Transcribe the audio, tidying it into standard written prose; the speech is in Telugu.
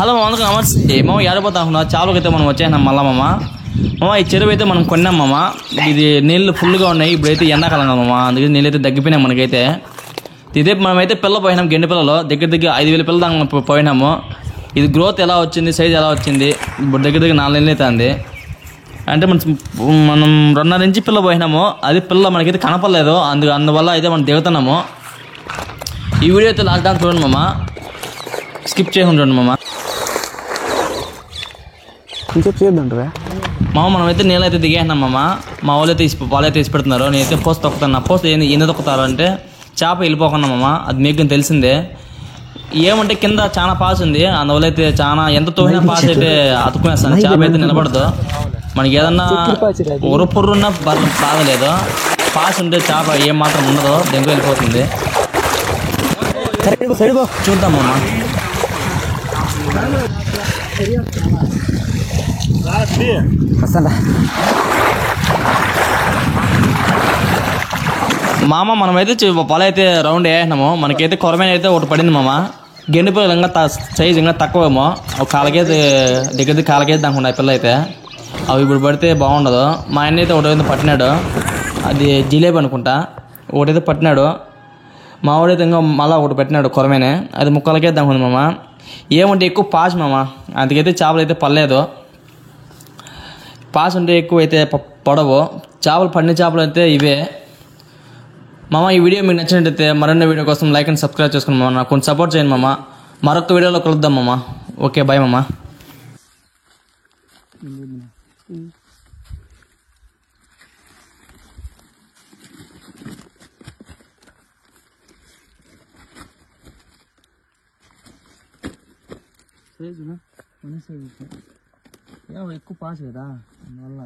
హలో మామ, నమస్తే మామ. ఏడపోతా అనుకున్నా చావులకి అయితే మనం వచ్చేసినాం మళ్ళా మామ. ఈ చెరువు అయితే మనం కొన్నాం మామ. ఇది నీళ్ళు ఫుల్గా ఉన్నాయి, ఇప్పుడైతే ఎండాకాలం కదా మామ, అందుకే నీళ్ళు అయితే తగ్గిపోయినాయి మనకైతే. ఇదే మనమైతే పిల్ల పోయినాం, గెండి పిల్లలు దగ్గర 5,000 పిల్లలు దాకా పోయినాము. ఇది గ్రోత్ ఎలా వచ్చింది, సైజ్ ఎలా వచ్చింది, ఇప్పుడు దగ్గర 4 నెలలు అవుతుంది. అంటే మనం 2.5 ఇంచి పిల్ల పోయినాము, అది పిల్ల మనకైతే కనపడలేదు, అందువల్ల అయితే మనం దిగుతున్నాము. ఈ వీడియో అయితే లాక్డౌన్ చూడండి మామ, స్కిప్ చేయకుండా చూడండి మామ. మనమైతే నీళ్ళు అయితే దిగేసినాం మామ. మా వాళ్ళైతే తీసి పెడుతున్నారు, నేనైతే పోస్ట్ తొక్కుతున్నా. పోస్ట్ ఎందుకు తొక్కుతారు అంటే చేప వెళ్ళిపోకున్నా మామ, అది మీకు తెలిసిందే. ఏమంటే కింద చాలా పాస్ ఉంది, అందువల్ల అయితే చాలా ఎంత తోగినా పాస్ అయితే అతుక్కునేస్తాను, చేప అయితే నిలబడదు. మనకి ఏదన్నా పొర్రున్నా బాగలేదు, పాస్ ఉంటే చేప ఏం మాత్రం ఉండదు, దెంగు వెళ్ళిపోతుంది. చూద్దాం మామ. మామ మనమైతే పొల అయితే రౌండ్ వేసినాము. మనకైతే కొరమైన అయితే ఒకటి పడింది మామ. గెండి పిల్లలు ఇంకా సైజ్ ఇంకా తక్కువేమో, ఒక కాలకేది దగ్గర కాలకేది దానికి ఉన్నాయి పిల్ల అయితే. అవి ఇప్పుడు పడితే బాగుండదు. మా ఆయన అయితే ఒకటైతే పట్టినాడు, అది జిలేబీ అనుకుంటా, ఒకటైతే పట్టినాడు. మా వాడైతే ఇంకా మళ్ళీ ఒకటి పెట్టినాడు కొరమేనే, అది ముక్కలకే దానికి ఉంది మామ. ఏమంటే ఎక్కువ పాస్ మామ, అందుకైతే చేపలు అయితే పడలేదు. పాస్ ఉంటే ఎక్కువ అయితే పడవు చేపలు. పడిన చేపలు అయితే ఇవే మామ. ఈ వీడియో మీకు నచ్చినట్టయితే మరిన్ని వీడియో కోసం లైక్ అండ్ సబ్స్క్రైబ్ చేసుకుని మామ, నాకు కొంచెం సపోర్ట్ చేయండి మామ. మరొక వీడియోలో కలుద్దాం మామ. ఓకే, బాయ్ మామ. ఎక్కువ పాస్ కదా అందువల్ల